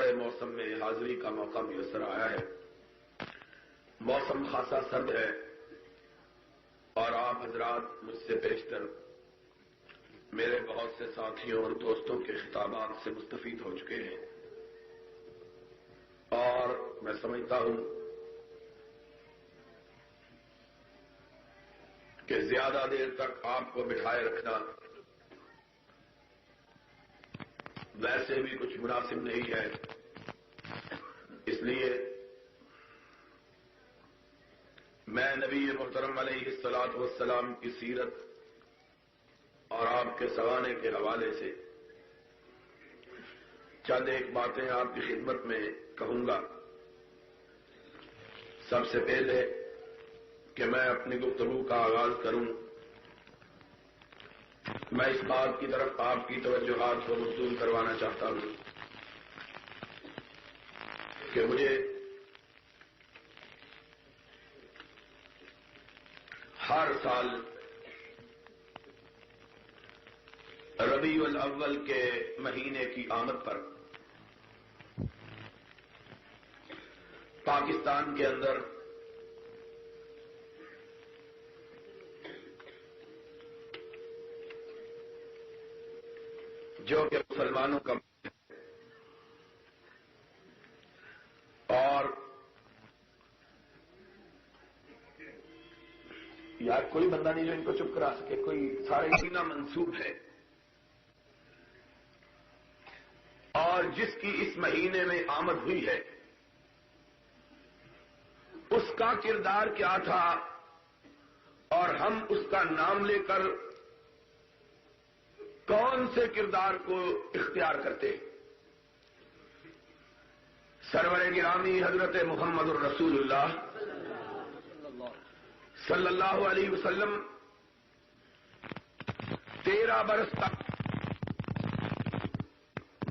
نئے موسم میں حاضری کا موقع میسر آیا ہے. موسم خاصا سرد ہے اور آپ حضرات مجھ سے بیشتر میرے بہت سے ساتھیوں اور دوستوں کے خطابات سے مستفید ہو چکے ہیں، اور میں سمجھتا ہوں کہ زیادہ دیر تک آپ کو بٹھائے رکھنا ویسے بھی کچھ مناسب نہیں ہے. اس لیے میں نبی محترم علیہ الصلوۃ والسلام کی سیرت اور آپ کے سوانے کے حوالے سے چند ایک باتیں آپ کی خدمت میں کہوں گا. سب سے پہلے کہ میں اپنی گفتگو کا آغاز کروں، میں اس بات کی طرف آپ کی توجہات کو مبذول کروانا چاہتا ہوں کہ مجھے ہر سال ربیع الاول کے مہینے کی آمد پر پاکستان کے اندر جو کہ مسلمانوں کا اور یار کوئی بندہ نہیں جو ان کو چپ کرا سکے، کوئی سارے سینہ منسوب ہے، اور جس کی اس مہینے میں آمد ہوئی ہے اس کا کردار کیا تھا اور ہم اس کا نام لے کر کون سے کردار کو اختیار کرتے. سرور گرامی حضرت محمد الرسول اللہ صلی اللہ علیہ وسلم 13 برس تک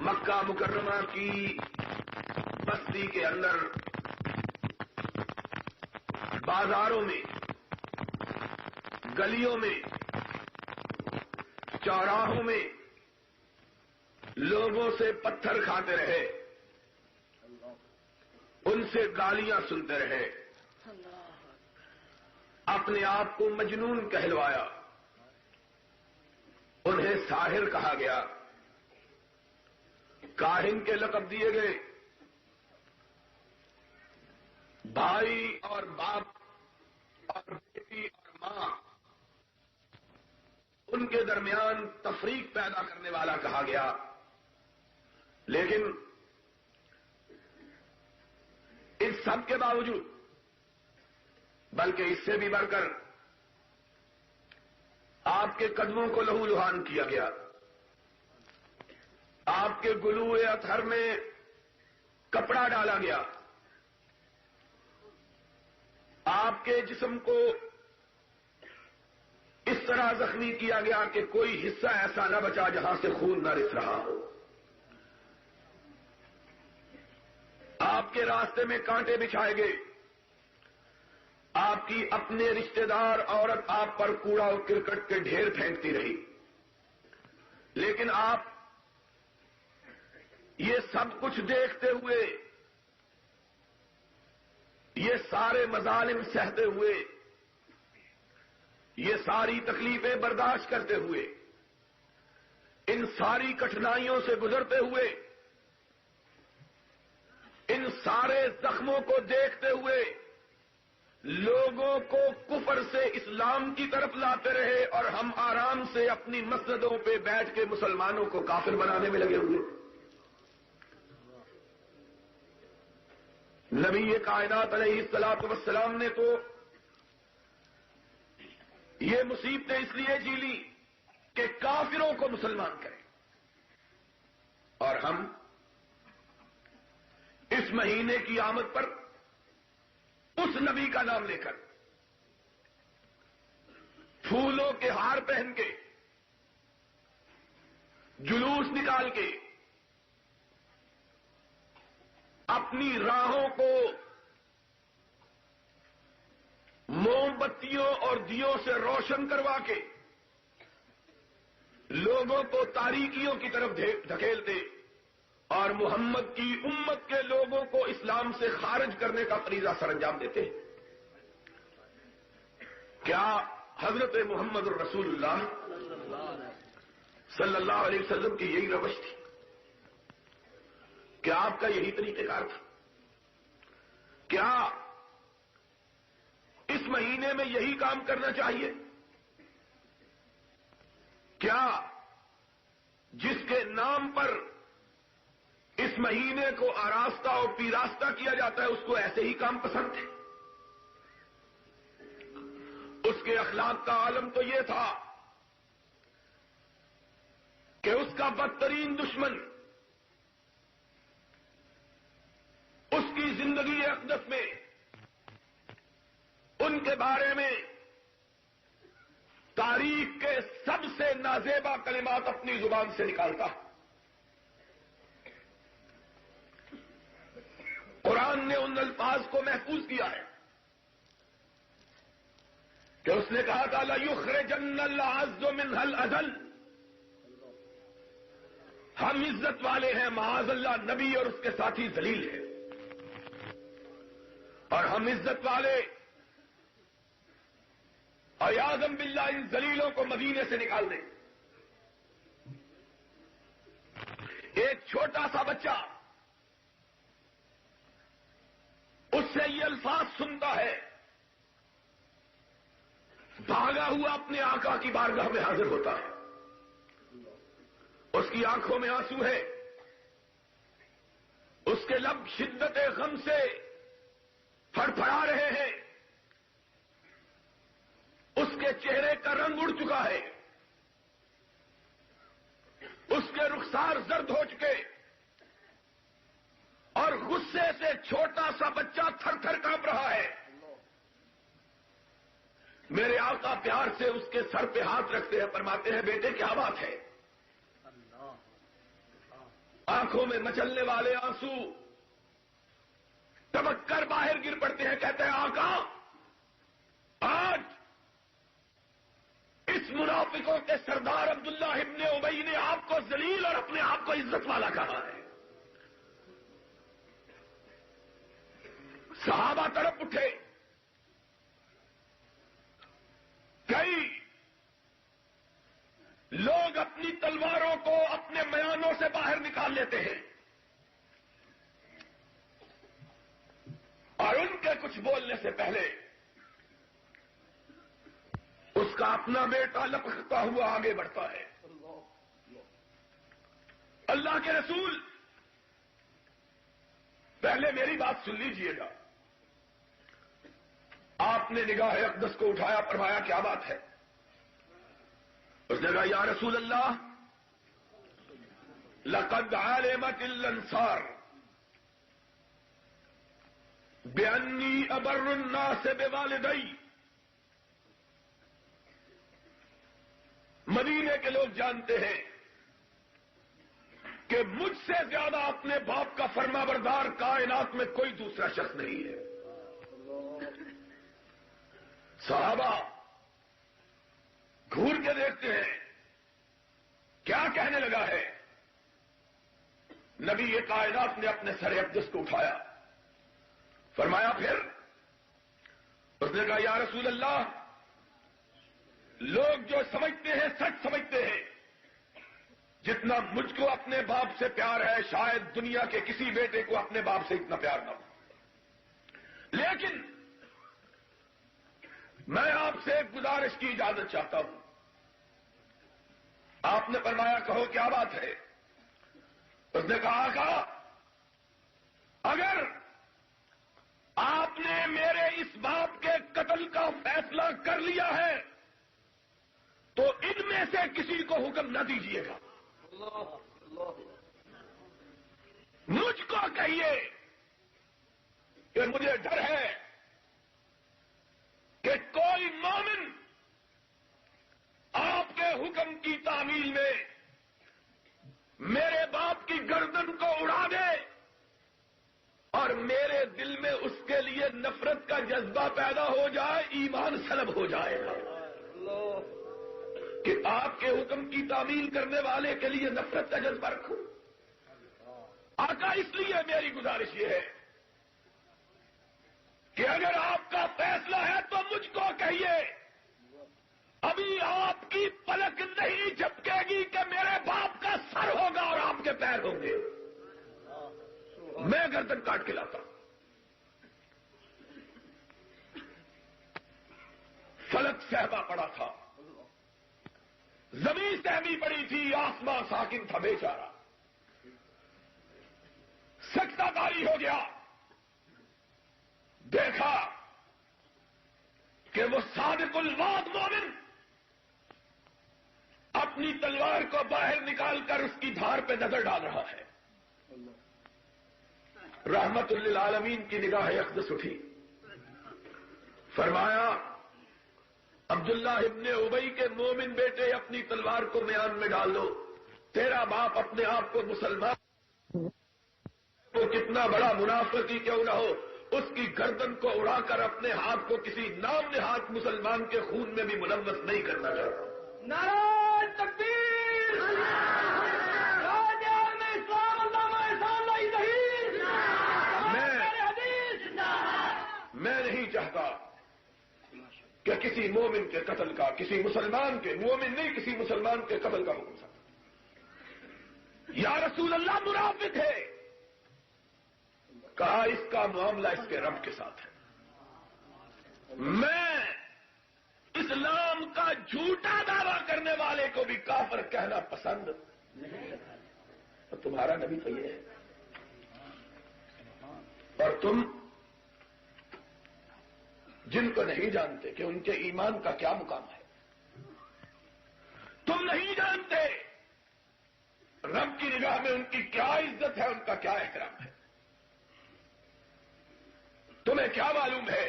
مکہ مکرمہ کی بستی کے اندر بازاروں میں، گلیوں میں، چوراہوں میں لوگوں سے پتھر کھاتے رہے، ان سے گالیاں سنتے رہے، اپنے آپ کو مجنون کہلوایا، انہیں ساحر کہا گیا، کاہن کے لقب دیے گئے. بھائی اور باپ اور بیٹی اور ماں ان کے درمیان تفریق پیدا کرنے والا کہا گیا. لیکن ان سب کے باوجود، بلکہ اس سے بھی بڑھ کر آپ کے قدموں کو لہو لہان کیا گیا، آپ کے گلوئے اطہر میں کپڑا ڈالا گیا، آپ کے جسم کو اس طرح زخمی کیا گیا کہ کوئی حصہ ایسا نہ بچا جہاں سے خون نہ رس رہا ہو. آپ کے راستے میں کانٹے بچھائے گئے، آپ کی اپنے رشتہ دار عورت آپ پر کوڑا و کرکٹ کے ڈھیر پھینکتی رہی، لیکن آپ یہ سب کچھ دیکھتے ہوئے، یہ سارے مظالم سہتے ہوئے، یہ ساری تکلیفیں برداشت کرتے ہوئے، ان ساری کٹھنائیوں سے گزرتے ہوئے، ان سارے زخموں کو دیکھتے ہوئے لوگوں کو کفر سے اسلام کی طرف لاتے رہے، اور ہم آرام سے اپنی مسجدوں پہ بیٹھ کے مسلمانوں کو کافر بنانے میں لگے ہوئے. نبی کائنات علیہ الصلوۃ والسلام نے تو یہ مصیبتیں اس لیے جی لی کہ کافروں کو مسلمان کریں، اور ہم اس مہینے کی آمد پر اس نبی کا نام لے کر پھولوں کے ہار پہن کے، جلوس نکال کے، اپنی راہوں کو موم بتیوں اور دیوں سے روشن کروا کے لوگوں کو تاریکیوں کی طرف دھکیلتے اور اور محمد کی امت کے لوگوں کو اسلام سے خارج کرنے کا فریضہ سر انجام دیتے ہیں۔ کیا حضرت محمد الرسول اللہ صلی اللہ علیہ وسلم کی یہی روش تھی؟ کیا آپ کا یہی طریقہ کار تھا؟ کیا اس مہینے میں یہی کام کرنا چاہیے؟ کیا جس کے نام پر اس مہینے کو آراستہ اور پیراستہ کیا جاتا ہے اس کو ایسے ہی کام پسند تھے؟ اس کے اخلاق کا عالم تو یہ تھا کہ اس کا بدترین دشمن اس کی زندگی اقدس میں ان کے بارے میں تاریخ کے سب سے نازیبا کلمات اپنی زبان سے نکالتا۔ قرآن نے ان الفاظ کو محفوظ کیا ہے کہ اس نے کہا تھا لَيُخْرِجَنَّ الْأَعَزُّ مِنْهَا الْأَذَلَّ، ہم عزت والے ہیں، معاذ اللہ نبی اور اس کے ساتھی ذلیل ہیں، اور ہم عزت والے اور اعوذ باللہ ان ذلیلوں کو مدینے سے نکال دیں۔ ایک چھوٹا سا بچہ اس سے یہ الفاظ سنتا ہے، بھاگا ہوا اپنے آقا کی بارگاہ میں حاضر ہوتا ہے، اس کی آنکھوں میں آنسو ہے، اس کے لب شدت غم سے پھڑپھڑا رہے ہیں، اس کے چہرے کا رنگ اڑ چکا ہے، اس کے رخسار زرد ہو چکے، اور غصے سے چھوٹا سا بچہ تھر تھر کانپ رہا ہے۔ میرے آقا پیار سے اس کے سر پہ ہاتھ رکھتے ہیں، فرماتے ہیں بیٹے کیا بات ہے؟ آنکھوں میں مچلنے والے آنسو ٹپک کر باہر گر پڑتے ہیں، کہتے ہیں آقا آج اس منافقوں کے سردار عبداللہ ابن ابی نے آپ کو ذلیل اور اپنے آپ کو عزت والا کہا ہے۔ صحابہ تڑپ اٹھے، کئی لوگ اپنی تلواروں کو اپنے میانوں سے باہر نکال لیتے ہیں اور ان کے کچھ بولنے سے پہلے اس کا اپنا بیٹا لپکتا ہوا آگے بڑھتا ہے۔ اللہ کے رسول پہلے میری بات سن لیجئے گا۔ آپ نے نگاہ اقدس کو اٹھایا، فرمایا کیا بات ہے؟ اس نے کہا یا رسول اللہ لقد علمت الانصار بانی ابر الناس بوالدی، مدینے کے لوگ جانتے ہیں کہ مجھ سے زیادہ اپنے باپ کا فرما بردار کائنات میں کوئی دوسرا شخص نہیں ہے۔ صحابہ گھور کے دیکھتے ہیں کیا کہنے لگا ہے۔ نبی یہ کائنات نے اپنے سر اقدس کو اٹھایا، فرمایا پھر؟ اس نے کہا یا رسول اللہ لوگ جو سمجھتے ہیں سچ سمجھتے ہیں، جتنا مجھ کو اپنے باپ سے پیار ہے شاید دنیا کے کسی بیٹے کو اپنے باپ سے اتنا پیار نہ ہو، لیکن میں آپ سے ایک گزارش کی اجازت چاہتا ہوں۔ آپ نے فرمایا کہو کیا بات ہے؟ اس نے کہا آقا اگر آپ نے میرے اس باپ کے قتل کا فیصلہ کر لیا ہے تو ان میں سے کسی کو حکم نہ دیجیے گا، مجھ کو کہیے کہ مجھے ڈر ہے کہ کوئی مومن آپ کے حکم کی تعمیل میں میرے باپ کی گردن کو اڑا دے اور میرے دل میں اس کے لیے نفرت کا جذبہ پیدا ہو جائے، ایمان سلب ہو جائے گا کہ آپ کے حکم کی تعمیل کرنے والے کے لیے نفرت کا جذبہ رکھوں۔ اس لیے میری گزارش یہ ہے کہ اگر آپ کا فیصلہ ہے تو مجھ کو کہیے، ابھی آپ کی پلک نہیں جھپکے گی کہ میرے باپ کا سر ہوگا اور آپ کے پیر ہوں گے، میں گردن کاٹ کے لاتا ہوں۔ فلک صحبا پڑا تھا، زمین سہمی پڑی تھی، آسمان ساکن تھا بیچارہ، سکتہ کاری ہو گیا۔ دیکھا کہ وہ صادق الوعد مومن اپنی تلوار کو باہر نکال کر اس کی دھار پہ نظر ڈال رہا ہے۔ رحمت للعالمین کی نگاہ اقدس اٹھی، فرمایا عبداللہ ابن ابی کے مومن بیٹے اپنی تلوار کو میان میں ڈال دو، تیرا باپ اپنے آپ کو مسلمان تو کتنا بڑا منافق ہی کیوں نہ ہو، اس کی گردن کو اڑا کر اپنے ہاتھ کو کسی نام نہاد مسلمان کے خون میں بھی ملوث نہیں کرنا چاہتا۔ نعرہ تکبیر، راجہ میں اسلام علامہ احسان اللہ ظہیر، میں نہیں چاہتا کہ کسی مومن کے قتل کا، کسی مسلمان کے، مومن نہیں کسی مسلمان کے قتل کا حکم سکتا۔ یا رسول اللہ منافق ہے، کہا اس کا معاملہ اس کے رب کے ساتھ ہے۔ میں اسلام کا جھوٹا دعویٰ کرنے والے کو بھی کافر کہنا پسند نہیں کرتا، تمہارا نبی تو یہ ہے، اور تم جن کو نہیں جانتے کہ ان کے ایمان کا کیا مقام ہے، تم نہیں جانتے رب کی نگاہ میں ان کی کیا عزت ہے، ان کا کیا احترام ہے، تمہیں کیا معلوم ہے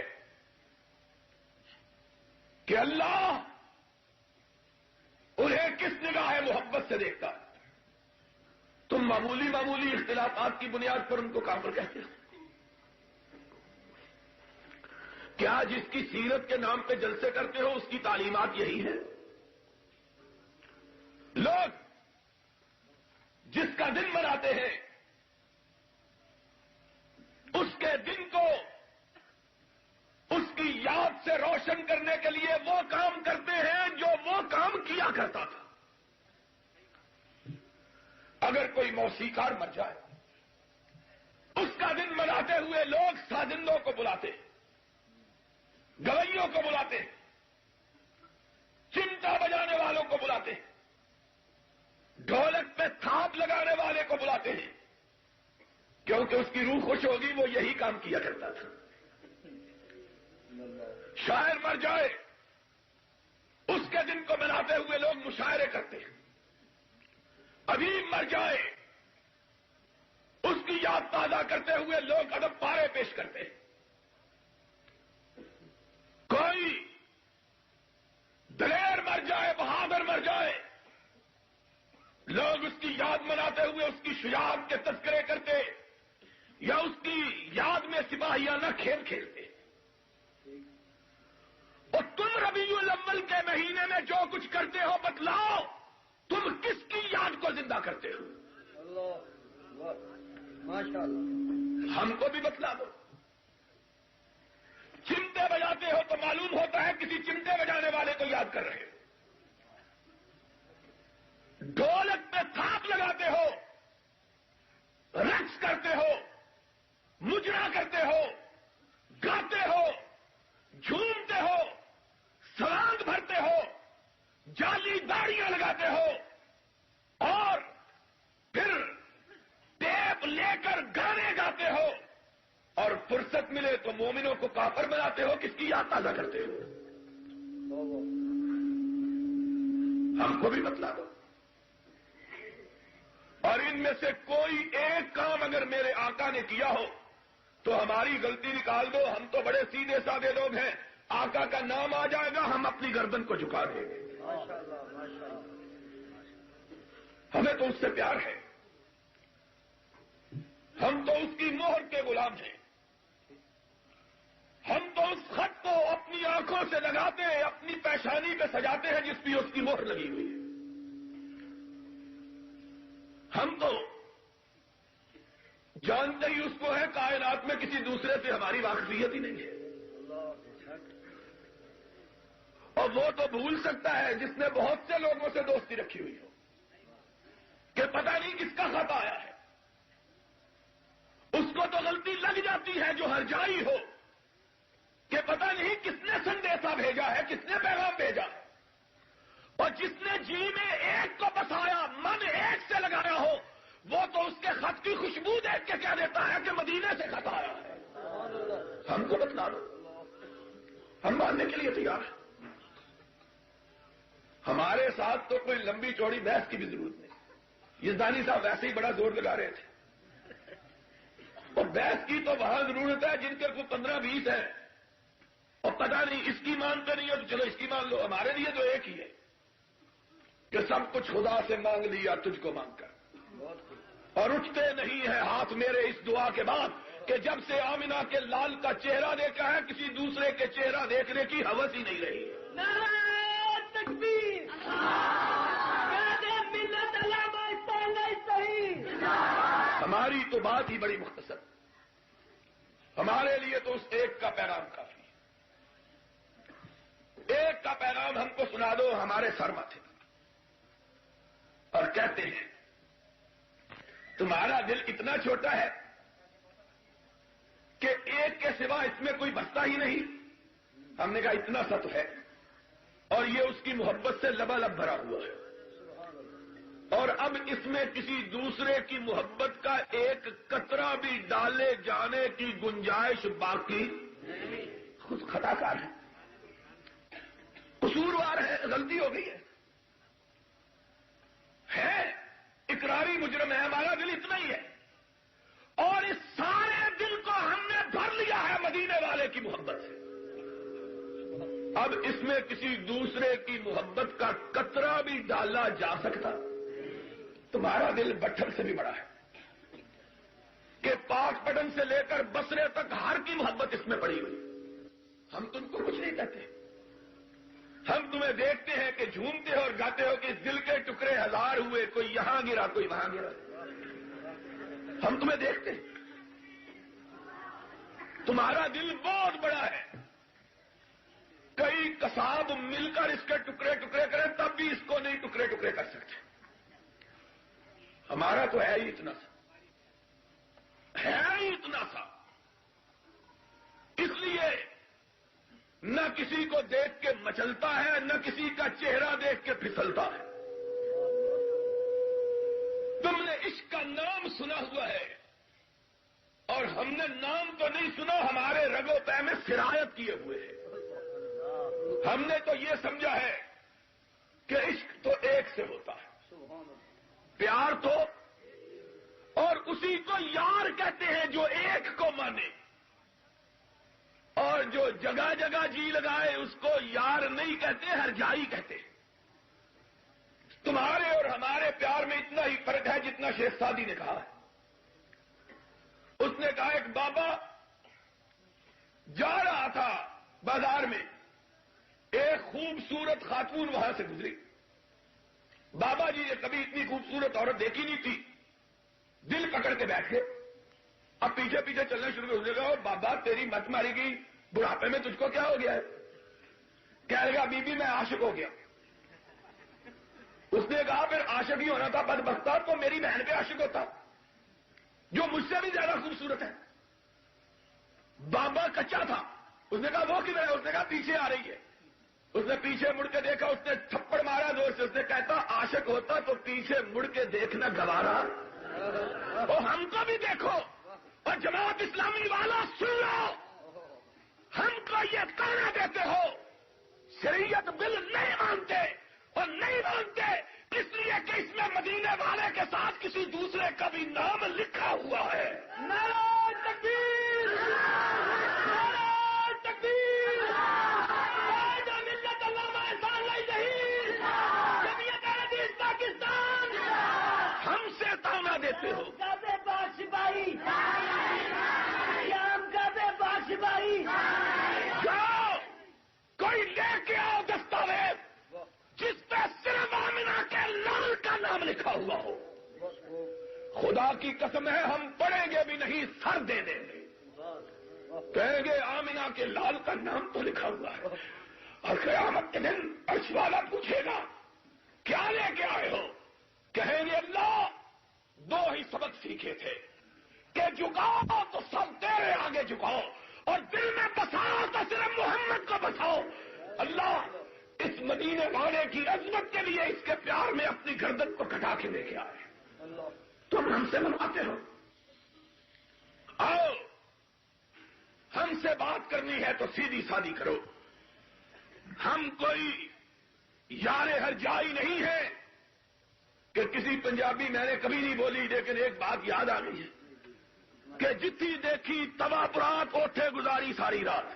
کہ اللہ انہیں کس نگاہ محبت سے دیکھتا ہے؟ تم معمولی معمولی اختلافات کی بنیاد پر ان کو کافر کہتے ہو۔ کیا جس کی سیرت کے نام پہ جلسے کرتے ہو اس کی تعلیمات یہی ہے؟ لوگ جس کا دن مناتے ہیں اس کے دن کو اس کی یاد سے روشن کرنے کے لیے وہ کام کرتے ہیں جو وہ کام کیا کرتا تھا۔ اگر کوئی موسیقار مر جائے، اس کا دن مناتے ہوئے لوگ سازندوں کو بلاتے ہیں، گویوں کو بلاتے ہیں، چمٹا بجانے والوں کو بلاتے ہیں، ڈھولک پہ تھاپ لگانے والے کو بلاتے ہیں، کیونکہ اس کی روح خوش ہوگی، وہ یہی کام کیا کرتا تھا۔ شاعر مر جائے، اس کے دن کو مناتے ہوئے لوگ مشاعرے کرتے ہیں، ادیب مر جائے، اس کی یاد تازہ کرتے ہوئے لوگ ادب پارے پیش کرتے ہیں، کوئی دلیر مر جائے، بہادر مر جائے، لوگ اس کی یاد مناتے ہوئے اس کی شجاعت کے تذکرے کرتے یا اس کی یاد میں سپاہیانہ کھیل کھیلتے۔ اور تم ربیع الاول کے مہینے میں جو کچھ کرتے ہو بتلاؤ، تم کس کی یاد کو زندہ کرتے ہو؟ اللہ ماشاء اللہ، ہم کو بھی بتلا دو۔ چمٹے بجاتے ہو تو معلوم ہوتا ہے کسی چمٹے بجانے والے کو یاد کر رہے ہو، ڈھولک پہ تھاپ لگاتے ہو، رقص کرتے ہو، مجرا کرتے ہو، گاتے ہو، جھومتے ہو، سلانگ بھرتے ہو، جعلی داڑیاں لگاتے ہو، اور پھر ٹیپ لے کر گانے گاتے ہو، اور فرصت ملے تو مومنوں کو کافر بناتے ہو، کس کی یاد تازہ کرتے ہو؟ ہم کو بھی بتلا دو۔ اور ان میں سے کوئی ایک کام اگر میرے آقا نے کیا ہو تو ہماری غلطی نکال دو، ہم تو بڑے سیدھے سادے لوگ ہیں، آقا کا نام آ جائے گا ہم اپنی گردن کو جھکا دیں گے، ہمیں تو اس سے پیار ہے، ہم تو اس کی مہر کے غلام ہیں، ہم تو اس خط کو اپنی آنکھوں سے لگاتے ہیں، اپنی پیشانی پہ سجاتے ہیں جس پہ اس کی مہر لگی ہوئی ہے، ہم تو جانتے ہی اس کو ہے کائنات میں کسی دوسرے سے ہماری واقفیت ہی نہیں ہے. اور وہ تو بھول سکتا ہے جس نے بہت سے لوگوں سے دوستی رکھی ہوئی ہو کہ پتہ نہیں کس کا خط آیا ہے. اس کو تو غلطی لگ جاتی ہے جو ہرجائی ہو کہ پتہ نہیں کس نے سندیشہ بھیجا ہے, کس نے پیغام بھیجا ہے. اور جس نے جی میں ایک کو بسایا, من ایک سے لگایا ہو, وہ تو اس کے خط کی خوشبو دیکھ کے کہہ دیتا ہے کہ مدینے سے خط آیا ہے. ہم کو بتلا دو, ہم ماننے کے لیے تیار ہیں. ہمارے ساتھ تو کوئی لمبی چوڑی بحث کی بھی ضرورت نہیں. یہ دانی صاحب ویسے ہی بڑا زور لگا رہے تھے. اور بحث کی تو وہاں ضرورت ہے جن کے کوئی 15-20 ہیں اور پتہ نہیں اس کی مانتے نہیں ہو تو چلو اس کی مان لو. ہمارے لیے تو ایک ہی ہے کہ سب کچھ خدا سے مانگ لیا تجھ کو مانگ کر, اور اٹھتے نہیں ہیں ہاتھ میرے اس دعا کے بعد کہ جب سے آمنہ کے لال کا چہرہ دیکھا ہے کسی دوسرے کے چہرہ دیکھنے کی ہوس ہی نہیں رہی. نعرہ تکبیر, ملت علامہ اصطلاح صحیح. ہماری تو بات ہی بڑی مختصر. ہمارے لیے تو اس ایک کا پیغام کافی ہے. ایک کا پیغام ہم کو سنا دو, ہمارے سر ماتھے. اور کہتے ہیں تمہارا دل اتنا چھوٹا ہے کہ ایک کے سوا اس میں کوئی بستا ہی نہیں. ہم نے کہا اتنا سچ ہے, اور یہ اس کی محبت سے لبالب بھرا ہوا ہے. اور اب اس میں کسی دوسرے کی محبت کا ایک قطرہ بھی ڈالے جانے کی گنجائش باقی. خود خطا کار ہے, قصوروار ہے, غلطی ہو گئی ہے, اقراری مجرم ہے. ہمارا دل اتنا ہی ہے, اور اس سارے دل کو ہم نے بھر لیا ہے مدینے والے کی محبت سے. اب اس میں کسی دوسرے کی محبت کا قطرہ بھی ڈالا جا سکتا. تمہارا دل بٹھل سے بھی بڑا ہے کہ پاک پٹن سے لے کر بسرے تک ہر کی محبت اس میں پڑی ہوئی. ہم تم کو کچھ نہیں کہتے, ہم تمہیں دیکھتے ہیں کہ جھومتے ہو اور گاتے ہو کہ اس دل کے ٹکڑے ہزار ہوئے, کوئی یہاں گرا کوئی وہاں گرا. ہم تمہیں دیکھتے ہیں. تمہارا دل بہت بڑا ہے, کئی قصاب مل کر اس کے ٹکڑے ٹکڑے کریں تب بھی اس کو نہیں ٹکڑے ٹکڑے کر سکتے. ہمارا تو ہے ہی اتنا سا, ہے ہی اتنا سا. اس لیے نہ کسی کو دیکھ کے مچلتا ہے, نہ کسی کا چہرہ دیکھ کے پھسلتا ہے. تم نے عشق کا نام سنا ہوا ہے, اور ہم نے نام تو نہیں سنا, ہمارے رگو پے میں سرایت کیے ہوئے ہیں. ہم نے تو یہ سمجھا ہے کہ عشق تو ایک سے ہوتا ہے, پیار تو, اور اسی کو یار کہتے ہیں جو ایک کو مانے, اور جو جگہ جگہ جی لگائے اس کو یار نہیں کہتے, ہر جائی کہتے ہیں. تمہارے اور ہمارے پیار میں اتنا ہی فرق ہے جتنا شیخ سعدی نے کہا ہے. اس نے کہا ایک بابا جا رہا تھا بازار میں, ایک خوبصورت خاتون وہاں سے گزری. بابا جی نے کبھی اتنی خوبصورت عورت دیکھی نہیں تھی, دل پکڑ کے بیٹھ گئے. اب پیچھے پیچھے چلنا شروع ہو جائے گا, بابا تیری مت ماری گئی, بڑھاپے میں تجھ کو کیا ہو گیا ہے؟ کہہ لگا بی بی میں عاشق ہو گیا. اس نے کہا پھر عاشق ہی ہونا تھا, بدبختہ تو میری بہن پہ عاشق ہوتا جو مجھ سے بھی زیادہ خوبصورت ہے. بابا کچا تھا, اس نے کہا وہ کدھر ہے؟ اس نے کہا پیچھے آ رہی ہے. اس نے پیچھے مڑ کے دیکھا, اس نے تھپڑ مارا زور سے. اس نے کہتا عاشق ہوتا تو پیچھے مڑ کے دیکھنا گوارا, اور ہم کو بھی دیکھو. اور جماعت اسلامی والا سن لو, ہم کو یہ کہنا دیتے ہو شریعت بل نہیں مانتے, اور نہیں مانتے اس لیے کہ اس میں مدینے والے کے ساتھ کسی دوسرے کا بھی نام لکھا ہوا ہے. نعرہ تکبیر, نعرہ تکبیر, ملت علامہ اصطلاح صحیح, جمعیت احمدیہ پاکستان. ہم سے تانا دیتے ہو, گابے باش بائی, شام گابے باش بائی. جاؤ کوئی لے کے آؤ دستاویز جس پہ صرف آمنہ کے لال کا نام لکھا ہوا ہو. خدا خدا کی قسم ہے ہم پڑھیں گے بھی نہیں، سر دے دیں گے. کہیں گے آمنہ کے لال کا نام تو لکھا ہوا ہے. اور قیامت کے دن عرش والا پوچھے گا کیا لے کے آئے ہو؟ کہیں گے اللہ 2 ہی سبق سیکھے تھے کہ جھکاؤ تو سب تیرے آگے جھکاؤ، اور دل میں بساؤ تو صرف محمد کو بساؤ. اللہ اس مدینے والے کی عظمت کے لیے اس کے پیار میں اپنی گردن کو کٹا کے لے کے آئے. تم ہم سے منواتے ہو. آؤ ہم سے بات کرنی ہے تو سیدھی سادی کرو. ہم کوئی یار ہر جائی نہیں ہے کہ کسی پنجابی میں نے کبھی نہیں بولی، لیکن ایک بات یاد آ گئی ہے کہ جتنی دیکھی توا پرات اوٹھے گزاری ساری رات.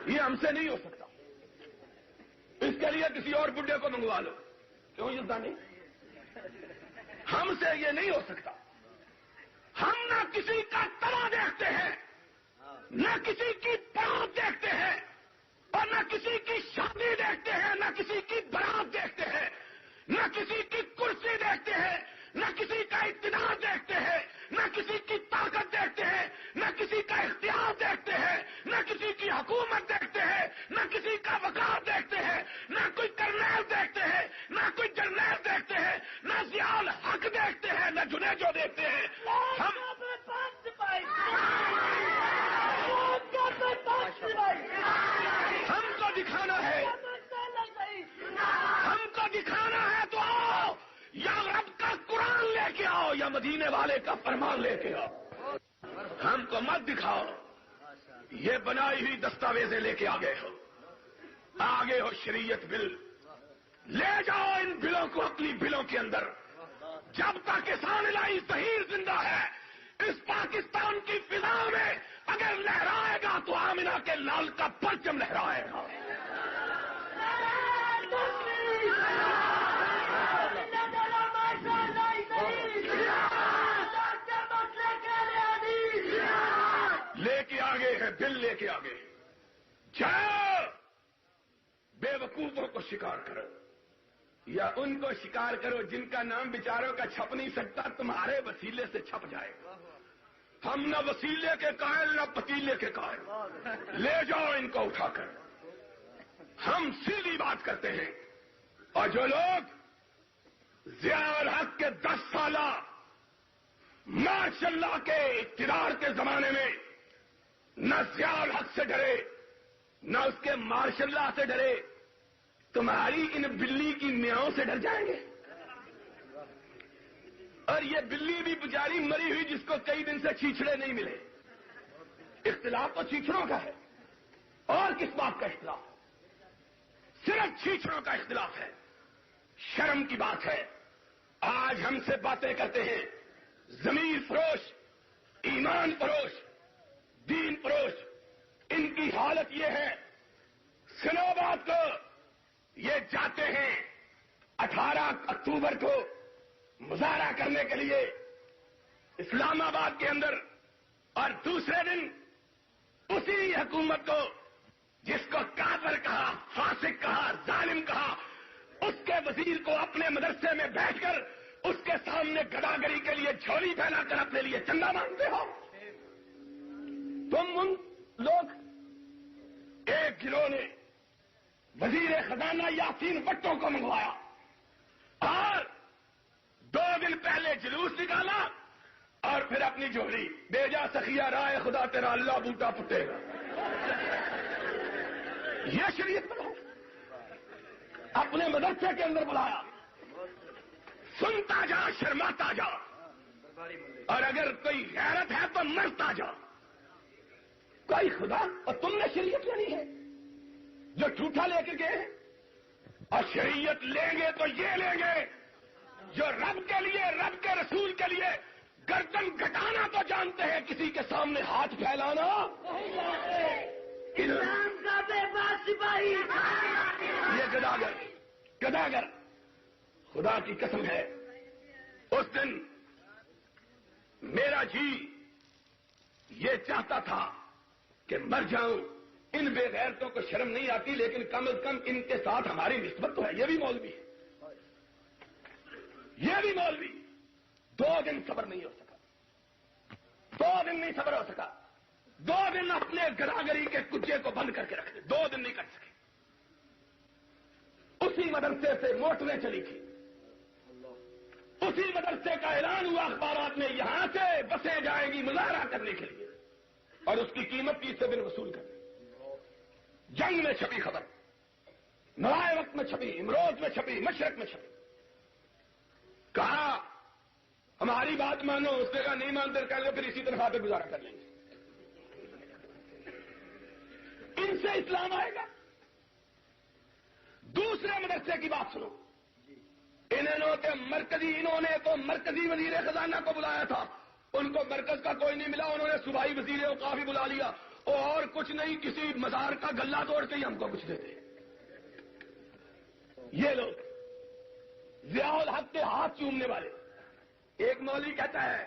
یہ ہم سے نہیں ہو سکتا. اس کے لیے کسی اور بڈھے کو منگوا لو. کیوں یلدانی؟ ہم سے یہ نہیں ہو سکتا. ہم نہ کسی کا توا دیکھتے ہیں، نہ کسی کی پرات دیکھتے ہیں، اور نہ کسی کی شادی دیکھتے ہیں، نہ کسی کی برات دیکھتے ہیں، نہ کسی کی کرسی دیکھتے ہیں، نہ کسی کا اقتدار دیکھتے ہیں، نہ کسی کی طاقت دیکھتے ہیں، نہ کسی کا اختیار دیکھتے ہیں، نہ کسی کی حکومت دیکھتے ہیں، نہ کسی کا وقار دیکھتے ہیں، نہ کوئی کرنیل دیکھتے ہیں، نہ کوئی جرنیل دیکھتے ہیں، نہ ضیاء حق دیکھتے ہیں، نہ جنیجو دیکھتے ہیں. ہم کو دکھانا ہے، ہم کو دکھانا ہے تو آؤ، یا رب کا قرآن لے کے آؤ یا مدینے والے کا فرمان لے کے آؤ. ہم کو مت دکھاؤ یہ بنائی ہوئی دستاویزیں لے کے آگے ہو شریعت بل. لے جاؤ ان بلوں کو اپنی بلوں کے اندر. جب تک کسان لائی ظہیر زندہ ہے اس پاکستان کی فضا میں اگر لہرائے گا تو آمنہ کے لال کا پرچم لہرائے گا. لے کے آگے ہے بل، لے کے آگے. جاؤ بے وقوفوں کو شکار کرو، یا ان کو شکار کرو جن کا نام بیچاروں کا چھپ نہیں سکتا، تمہارے وسیلے سے چھپ جائے گا. ہم نہ وسیلے کے قائل نہ پتیلے کے قائل. لے جاؤ ان کو اٹھا کر. ہم سیدھی بات کرتے ہیں. اور جو لوگ ضیاء الحق کے 10 سالہ ماشاء اللہ کے اقتدار کے زمانے میں نہ ضیاء الحق سے ڈرے نہ اس کے ماشاء اللہ سے ڈرے، تمہاری ان بلی کی میاؤں سے ڈر جائیں گے. اور یہ بلی بھی بیچاری مری ہوئی جس کو کئی دن سے چیچڑے نہیں ملے. اختلاف تو چیچڑوں کا ہے، اور کس بات کا اختلاف؟ صرف چیچڑوں کا اختلاف ہے. شرم کی بات ہے. آج ہم سے باتیں کرتے ہیں ضمیر فروش، ایمان فروش، دین فروش. ان کی حالت یہ ہے، سنو بات کو، یہ جاتے ہیں 18 اکتوبر کو مظاہرہ کرنے کے لیے اسلام آباد کے اندر، اور دوسرے دن اسی حکومت کو جس کو کافر کہا، فاسق کہا، ظالم کہا، اس کے وزیر کو اپنے مدرسے میں بیٹھ کر اس کے سامنے گداگری کے لیے جھولی پھیلا کر اپنے لیے چندہ مانگتے ہو. تم ان لوگ، ایک گروہ نے وزیر خزانہ یاسین بٹو کو منگوایا اور 2 دن پہلے جلوس نکالا اور پھر اپنی جھولی بیجا سخیہ رائے خدا تیرا اللہ بوٹا پھٹے گا. یہ شریعت بناؤ. اپنے مدرسے کے اندر بلایا، سنتا جا شرماتا جا، اور اگر کوئی غیرت ہے تو مرتا جا. کوئی خدا، اور تم نے شریعت لینی ہے جو جھوٹا لے کے گئے ہیں. اور شریعت لیں گے تو یہ لیں گے جو رب کے لیے، رب کے رسول کے لیے گردن گھٹانا تو جانتے ہیں، کسی کے سامنے ہاتھ پھیلانا اسلام کا بے باک سپاہی. یہ گداگر خدا کی قسم ہے. اس دن میرا جی یہ چاہتا تھا کہ مر جاؤں. ان بے غیرتوں کو شرم نہیں آتی، لیکن کم از کم ان کے ساتھ ہماری نسبت تو ہے. یہ بھی مولوی ہے، یہ بھی مولوی 2 دن صبر نہیں ہو سکا، 2 دن نہیں صبر ہو سکا، 2 دن اپنے گراگری کے کچے کو بند کر کے رکھ دے، 2 دن نہیں کر سکے۔ اسی مدرسے سے موٹریں چلی تھی، اسی مدرسے کا اعلان ہوا اخبارات میں، یہاں سے بسیں جائیں گی مظاہرہ کرنے کے لیے، اور اس کی قیمت 30 دن وصول کرنے۔ جنگ میں چھپی خبر، نوائے وقت میں چھپی، امروز میں چھپی، مشرق میں چھپی۔ کہا ہماری بات مانو، اس نے کہا نہیں مانتے، کہہ لو پھر اسی تنخواہ پہ گزارا کر لیں گے۔ ان سے اسلام آئے گا؟ دوسرے مدرسے کی بات سنو، انہوں نے تو مرکزی وزیر خزانہ کو بلایا تھا، ان کو مرکز کا کوئی نہیں ملا، انہوں نے صوبائی وزیر اوقاف بھی بلا لیا، اور کچھ نہیں، کسی مزار کا گلہ توڑ کے ہی ہم کو کچھ دیتے۔ یہ لوگ ضیاء الحق کے ہاتھ چومنے والے۔ ایک مولوی کہتا ہے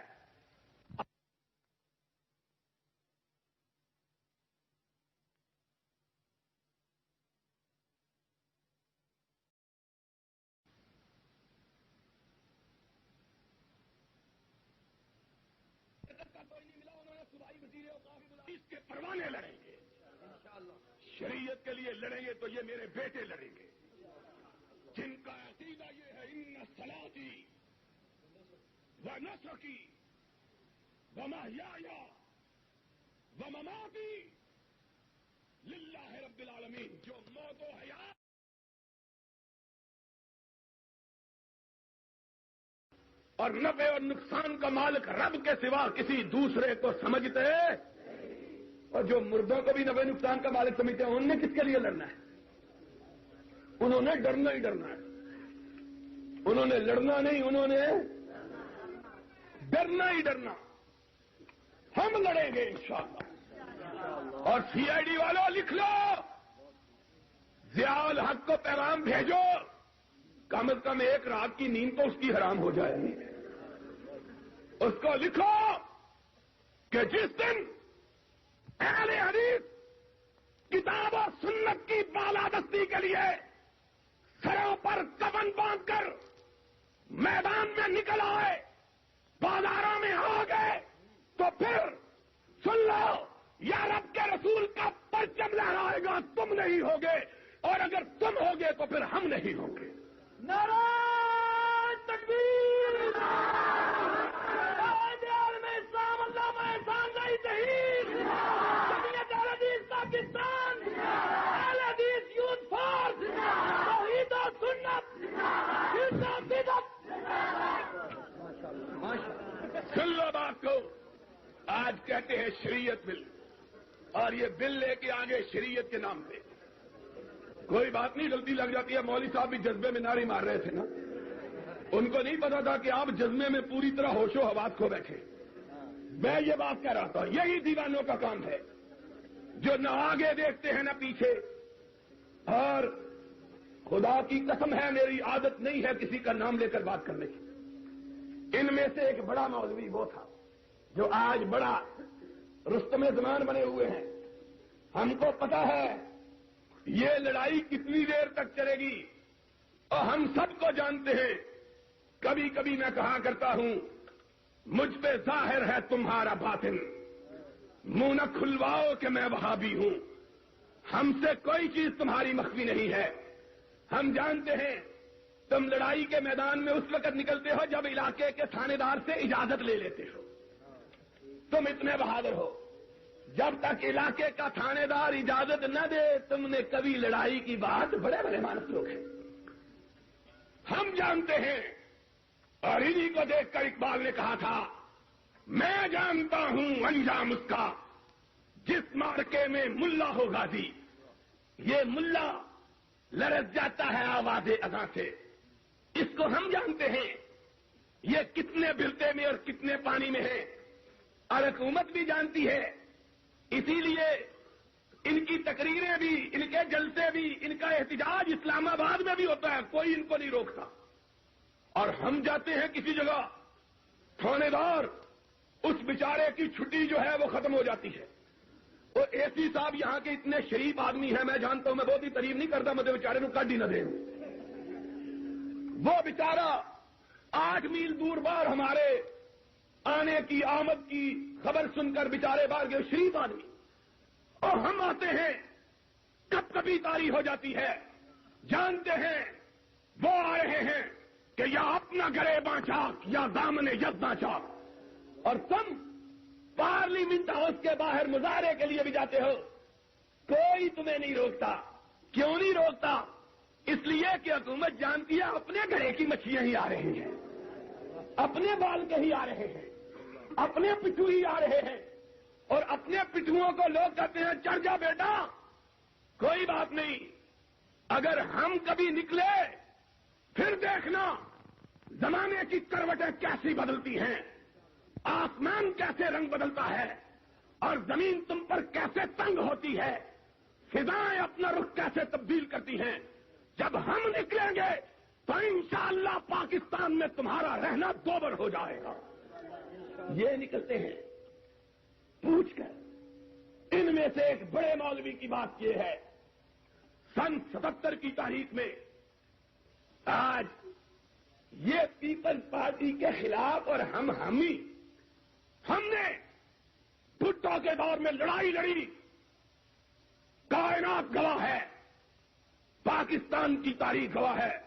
کوئی نہیں ملا، انہوں نے صوبائی وزیر اوقاف بھی بلا، اس کے پروانے لڑیں گے، شریعت کے لیے لڑیں گے تو یہ میرے بیٹے لڑیں گے، جن کا عقیدہ یہ ہے ان صلاتی و نسکی و محیای و مماتی للہ رب العالمین، جو موت و حیات اور نفع اور نقصان کا مالک رب کے سوا کسی دوسرے کو سمجھتے، اور جو مردوں کو بھی نفع نقصان کا مالک سمجھتے ہیں، انہوں نے کس کے لیے لڑنا ہے؟ انہوں نے ڈرنا ہی ڈرنا ہے، انہوں نے لڑنا نہیں، انہوں نے ڈرنا ہی ڈرنا۔ ہم لڑیں گے انشاءاللہ۔ اور سی آئی ڈی والوں لکھ لو، ضیاء الحق کو پیغام بھیجو، کم از کم 1 رات کی نیند تو اس کی حرام ہو جائے گی۔ اس کو لکھو کہ جس دن اہل حدیث کتاب و سنت کی بالادستی کے لیے سروں پر کفن باندھ کر میدان میں نکل آئے، بازاروں میں آ گئے، تو پھر سن لو، یا رب کے رسول کا پرچم لہرائے گا، تم نہیں ہوگے، اور اگر تم ہوگے تو پھر ہم نہیں ہوں گے۔ نعرہ تکبیر، عالم اسلام علامہ احسان اللہ تحریر، جمعیت اہل حدیث پاکستان، اہل حدیث یوتھ فورس، توحید و سنت، شرک و بدعت۔ سن لو بات کو، آج کہتے ہیں شریعت بل، اور یہ بل لے کے آگے شریعت کے نام پہ کوئی بات نہیں، غلطی لگ جاتی ہے۔ مولوی صاحب بھی جذبے میں نعرے مار رہے تھے نا، ان کو نہیں پتا تھا کہ آپ جذبے میں پوری طرح ہوش و حواس کھو بیٹھے۔ میں یہ بات کہہ رہا تھا، یہی دیوانوں کا کام ہے، جو نہ آگے دیکھتے ہیں نہ پیچھے۔ اور خدا کی قسم ہے، میری عادت نہیں ہے کسی کا نام لے کر بات کرنے کی۔ ان میں سے ایک بڑا مولوی وہ تھا جو آج بڑا رستم زمان بنے ہوئے ہیں۔ ہم کو پتا ہے یہ لڑائی کتنی دیر تک چلے گی، اور ہم سب کو جانتے ہیں۔ کبھی کبھی میں کہا کرتا ہوں، مجھ پہ ظاہر ہے تمہارا باطن، منہ نہ کھلواؤ کہ میں وہابی ہوں۔ ہم سے کوئی چیز تمہاری مخفی نہیں ہے۔ ہم جانتے ہیں تم لڑائی کے میدان میں اس وقت نکلتے ہو جب علاقے کے تھانے دار سے اجازت لے لیتے ہو۔ تم اتنے بہادر ہو، جب تک علاقے کا تھانے دار اجازت نہ دے تم نے کبھی لڑائی کی بات، بڑے بڑے مانس لوگ ہیں۔ ہم جانتے ہیں، اور انہی کو دیکھ کر اقبال نے کہا تھا، میں جانتا ہوں انجام اس کا جس مارکے میں ملا ہو غازی۔ یہ ملا لرز جاتا ہے آواز اذان سے، اس کو ہم جانتے ہیں، یہ کتنے بھرتے میں اور کتنے پانی میں ہے، اور حکومت بھی جانتی ہے۔ اسی لیے ان کی تقریریں بھی، ان کے جلسے بھی، ان کا احتجاج اسلام آباد میں بھی ہوتا ہے، کوئی ان کو نہیں روکتا۔ اور ہم جاتے ہیں کسی جگہ، تھانے دار، اس بیچارے کی چھٹی جو ہے وہ ختم ہو جاتی ہے۔ وہ اے سی صاحب یہاں کے اتنے شریف آدمی ہیں، میں جانتا ہوں، میں بہت ہی تعریف نہیں کرتا، مجھے بیچارے نو کڈ ہی نہ دیں۔ وہ بیچارہ 8 میل دور بار ہمارے آنے کی آمد کی خبر سن کر بیچارے بار گئے شریف آدمی، اور ہم آتے ہیں کب کبھی تاری ہو جاتی ہے، جانتے ہیں وہ آ رہے ہیں کہ یا اپنا گرے چاک یا دامن یزنا چاک، اور تم پارلیمنٹ ہاؤس کے باہر مظاہرے کے لیے بھی جاتے ہو، کوئی تمہیں نہیں روکتا۔ کیوں نہیں روکتا؟ اس لیے کہ حکومت جانتی ہے اپنے گھرے کی مچھلیاں ہی آ رہی ہیں، اپنے بال کے ہی آ رہے ہیں، اپنے پٹھو ہی آ رہے ہیں، اور اپنے پٹھوؤں کو لوگ کہتے ہیں چڑھ جا بیٹا، کوئی بات نہیں، اگر ہم کبھی نکلے پھر دیکھنا زمانے کی کروٹیں کیسی بدلتی ہیں، آسمان کیسے رنگ بدلتا ہے، اور زمین تم پر کیسے تنگ ہوتی ہے، فضائیں اپنا رخ کیسے تبدیل کرتی ہیں۔ جب ہم نکلیں گے تو انشاءاللہ پاکستان میں تمہارا رہنا دوبر ہو جائے گا۔ یہ نکلتے ہیں پوچھ کر۔ ان میں سے ایک بڑے مولوی کی بات یہ ہے، سن 77 کی تاریخ میں آج یہ پیپلز پارٹی کے خلاف اور ہم نے بھٹو کے دور میں لڑائی لڑی، کائنات گواہ ہے، پاکستان کی تاریخ گواہ ہے۔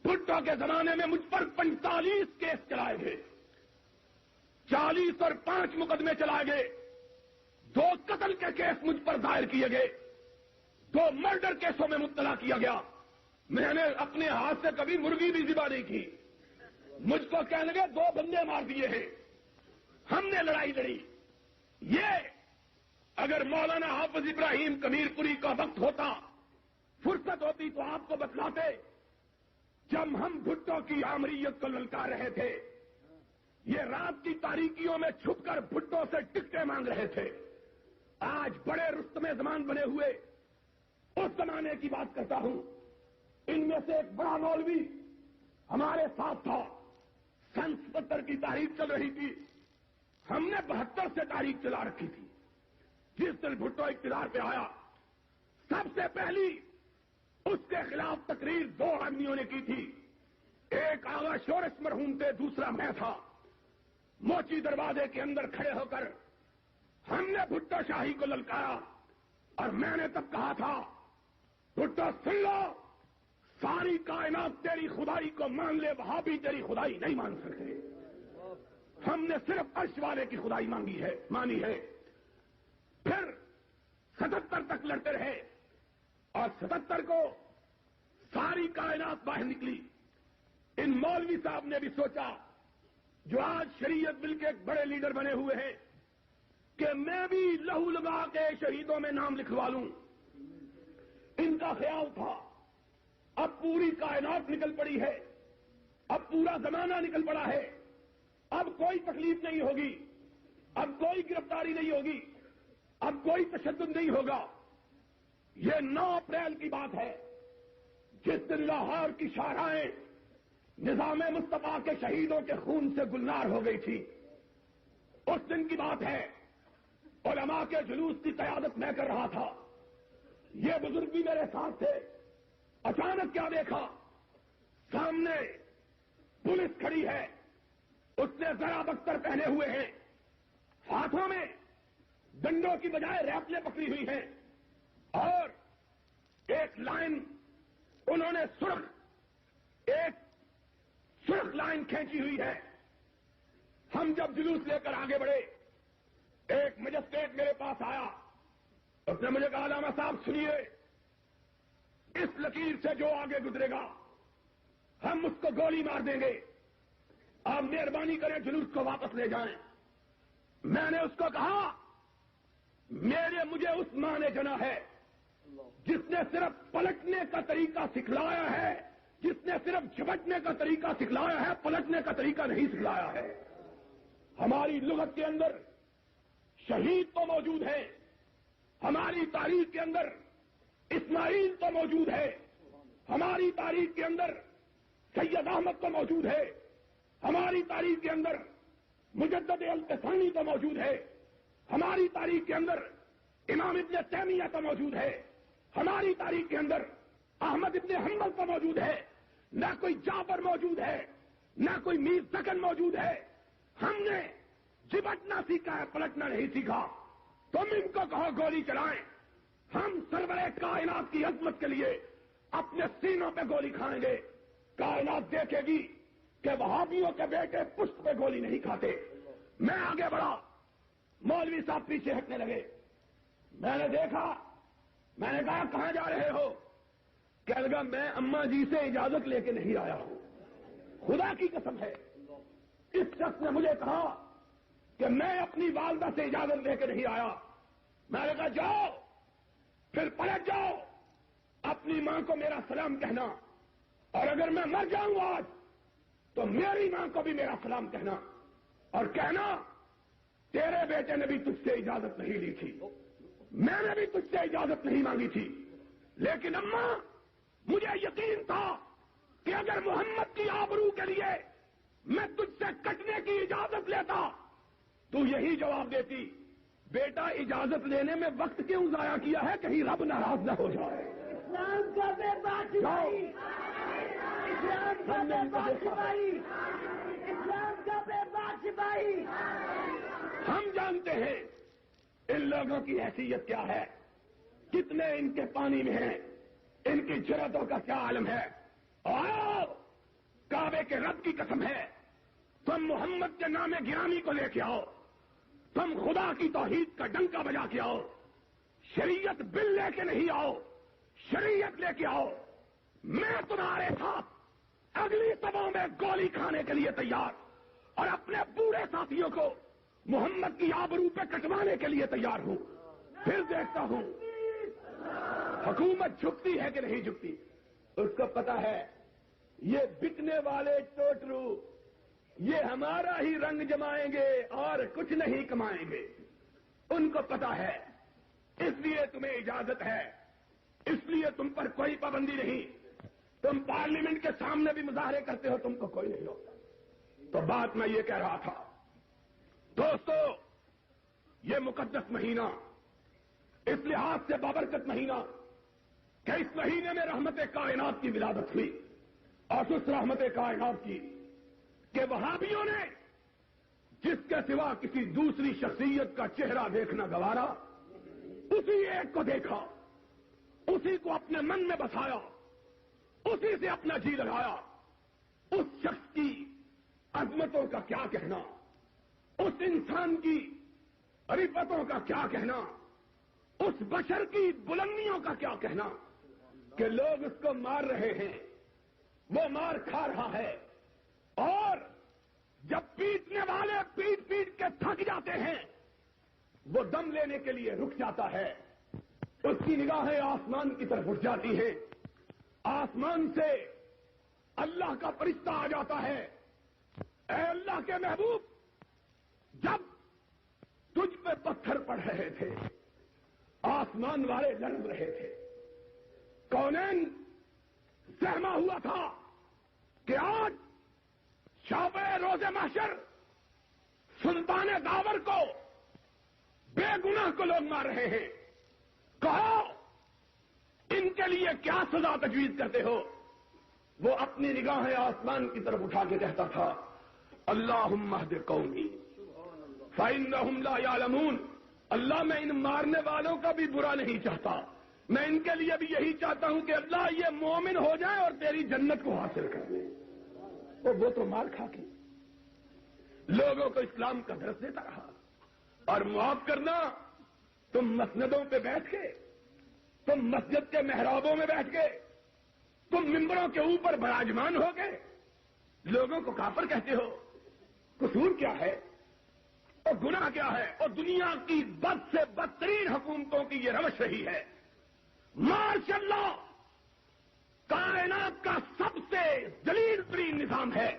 بھٹو کے زمانے میں مجھ پر 45 کیس چلائے گئے، 40 اور 5 مقدمے چلائے گئے، 2 قتل کے کیس مجھ پر دائر کیے گئے، 2 مرڈر کیسوں میں مبتلا کیا گیا۔ میں نے اپنے ہاتھ سے کبھی مرغی بھی ذبح نہیں کی، مجھ کو کہنے لگے 2 بندے مار دیے ہیں۔ ہم نے لڑائی لڑی۔ یہ اگر مولانا حافظ ابراہیم کمیر پوری کا وقت ہوتا، فرصت ہوتی تو آپ کو بتلاتے، جب ہم بھٹو کی آمریت کو للکار رہے تھے، یہ رات کی تاریکیوں میں چھپ کر بھٹو سے ٹکٹیں مانگ رہے تھے۔ آج بڑے رستم زمان بنے ہوئے اس زمانے کی بات کرتا ہوں۔ ان میں سے ایک بڑا مولوی ہمارے ساتھ تھا، سن 77 کی تاریخ چل رہی تھی، ہم نے 72 سے تاریخ چلا رکھی تھی۔ جس دن بھٹو اقتدار پہ آیا، سب سے پہلی اس کے خلاف تقریر 2 آدمیوں نے کی تھی، ایک آغا شورش مرحوم تھے، دوسرا میں تھا۔ موچی دروازے کے اندر کھڑے ہو کر ہم نے بھٹو شاہی کو للکارا، اور میں نے تب کہا تھا بھٹو سن لو، ساری کائنات تیری خدائی کو مان لے، وہاں بھی تیری خدائی نہیں مان سکتے، ہم نے صرف عرش والے کی خدائی مانی ہے۔ پھر 77 تک لڑتے رہے، اور 77 کو ساری کائنات باہر نکلی۔ ان مولوی صاحب نے بھی سوچا، جو آج شریعت بل کے ایک بڑے لیڈر بنے ہوئے ہیں، کہ میں بھی لہو لگا کے شہیدوں میں نام لکھوا لوں۔ ان کا خیال تھا اب پوری کائنات نکل پڑی ہے، اب پورا زمانہ نکل پڑا ہے، اب کوئی تکلیف نہیں ہوگی، اب کوئی گرفتاری نہیں ہوگی، اب کوئی تشدد نہیں ہوگا۔ یہ 9 اپریل کی بات ہے، جس دن لاہور کی شاہراہیں نظام مصطفیٰ کے شہیدوں کے خون سے گلنار ہو گئی تھی۔ اس دن کی بات ہے، علماء کے جلوس کی قیادت میں کر رہا تھا، یہ بزرگ بھی میرے ساتھ تھے۔ اچانک کیا دیکھا، سامنے پولیس کھڑی ہے، اس نے ذرا بختر پہنے ہوئے ہیں، ہاتھوں میں ڈنڈوں کی بجائے ریفلیں پکڑی ہوئی ہیں، اور ایک لائن انہوں نے ایک سرخ لائن کھینچی ہوئی ہے۔ ہم جب جلوس لے کر آگے بڑھے، ایک مجسٹریٹ میرے پاس آیا، اس نے مجھے کہا علامہ صاحب سنیے، اس لکیر سے جو آگے گزرے گا ہم اس کو گولی مار دیں گے، آپ مہربانی کریں جلوس کو واپس لے جائیں۔ میں نے اس کو کہا مجھے اس ماں نے جنا ہے جس نے صرف پلٹنے کا طریقہ سکھلایا ہے، جس نے صرف جھپٹنے کا طریقہ سکھلایا ہے، پلٹنے کا طریقہ نہیں سکھلایا ہے۔ ہماری لغت کے اندر شہید تو موجود ہے، ہماری تاریخ کے اندر اسماعیل تو موجود ہے، ہماری تاریخ کے اندر سید احمد تو موجود ہے، ہماری تاریخ کے اندر مجدد القسانی تو موجود ہے، ہماری تاریخ کے اندر امام ابن تیمیہ تو موجود ہے، ہماری تاریخ کے اندر احمد ابن حنبل تو موجود ہے، نہ کوئی جعفر موجود ہے، نہ کوئی میر سکن موجود ہے. ہم نے جبٹنا سیکھا ہے, پلٹنا نہیں سیکھا. تم ان کو کہو گولی چلائیں, ہم سرور کائنات کی عظمت کے لیے اپنے سینوں پہ گولی کھائیں گے. کائنات دیکھے گی کہ وہابیوں کے بیٹے پشت پہ گولی نہیں کھاتے. میں آگے بڑھا, مولوی صاحب پیچھے ہٹنے لگے. میں نے دیکھا, میں نے کہا کہاں جا رہے ہو؟ کہنے لگا میں اماں جی سے اجازت لے کے نہیں آیا ہوں. خدا کی قسم ہے, اس شخص نے مجھے کہا کہ میں اپنی والدہ سے اجازت لے کے نہیں آیا. میں نے کہا جاؤ, پھر پلٹ جاؤ, اپنی ماں کو میرا سلام کہنا, اور اگر میں مر جاؤں آج تو میری ماں کو بھی میرا سلام کہنا, اور کہنا تیرے بیٹے نے بھی تجھ سے اجازت نہیں لی تھی, میں نے بھی تجھ سے اجازت نہیں مانگی تھی, لیکن اماں مجھے یقین تھا کہ اگر محمد کی آبرو کے لیے میں تجھ سے کٹنے کی اجازت لیتا تو یہی جواب دیتی, بیٹا اجازت لینے میں وقت کیوں ضائع کیا ہے, کہیں رب ناراض نہ ہو جائے. اسلام کا بے بادشاہی, اسلام کا بے بادشاہی, اسلام کا بے بادشاہی. ہم جانتے ہیں ان لوگوں کی حیثیت کیا ہے, کتنے ان کے پانی میں ہیں, ان کی جرأتوں کا کیا عالم ہے. اور کعبے کے رب کی قسم ہے, تم محمد کے نام گرامی کو لے کے آؤ, تم خدا کی توحید کا ڈنکا بجا کے آؤ, شریعت بل لے کے نہیں آؤ, شریعت لے کے آؤ. میں تمہارے ساتھ اگلی سبھوں میں گولی کھانے کے لیے تیار, اور اپنے پورے ساتھیوں کو محمد کی آبرو پہ کٹوانے کے لیے تیار ہوں. پھر دیکھتا ہوں حکومت جھکتی ہے کہ نہیں جھکتی. اس کو پتا ہے یہ بکنے والے ٹوٹرو یہ ہمارا ہی رنگ جمائیں گے اور کچھ نہیں کمائیں گے. ان کو پتا ہے, اس لیے تمہیں اجازت ہے, اس لیے تم پر کوئی پابندی نہیں. تم پارلیمنٹ کے سامنے بھی مظاہرے کرتے ہو, تم کو کوئی نہیں روکتا. تو بات میں یہ کہہ رہا تھا دوستو, یہ مقدس مہینہ اس لحاظ سے بابرکت مہینہ کہ اس مہینے میں رحمت کائنات کی ولادت ہوئی, اور اس رحمت کائنات کی کہ وہابیوں نے جس کے سوا کسی دوسری شخصیت کا چہرہ دیکھنا گوارا, اسی ایک کو دیکھا, اسی کو اپنے من میں بسایا, اسی سے اپنا جی لگایا. اس شخص کی عظمتوں کا کیا کہنا, اس انسان کی عرفتوں کا کیا کہنا, اس بشر کی بلندیوں کا کیا کہنا کہ لوگ اس کو مار رہے ہیں, وہ مار کھا رہا ہے, اور جب پیٹنے والے پیٹ پیٹ کے تھک جاتے ہیں وہ دم لینے کے لیے رک جاتا ہے. اس کی نگاہیں آسمان کی طرف اٹھ جاتی ہیں, آسمان سے اللہ کا فرشتہ آ جاتا ہے, اے اللہ کے محبوب, جب تجھ پہ پتھر پڑ رہے تھے آسمان والے لرز رہے تھے, کونین سہما ہوا تھا کہ آج شعبہ روز محشر سلطان داور کو, بے گناہ کو لوگ مار رہے ہیں. کہو ان کے لیے کیا سزا تجویز کرتے ہو؟ وہ اپنی نگاہیں آسمان کی طرف اٹھا کے کہتا تھا, اللہم اہد قومی فإنہم لا یعلمون. اللہ میں ان مارنے والوں کا بھی برا نہیں چاہتا, میں ان کے لیے بھی یہی چاہتا ہوں کہ اللہ یہ مومن ہو جائے اور تیری جنت کو حاصل کر لے. وہ تو مار کھا کے لوگوں کو اسلام کا درس دیتا رہا. اور معاف کرنا, تم مسندوں پہ بیٹھ کے, تم مسجد کے محرابوں میں بیٹھ کے, تم ممبروں کے اوپر براجمان ہو گئے, لوگوں کو کافر کہتے ہو. قصور کیا ہے اور گناہ کیا ہے؟ اور دنیا کی بد سے بدترین حکومتوں کی یہ روش رہی ہے. ماشاء اللہ کائنات کا سب سے ذلیل ترین نظام ہے,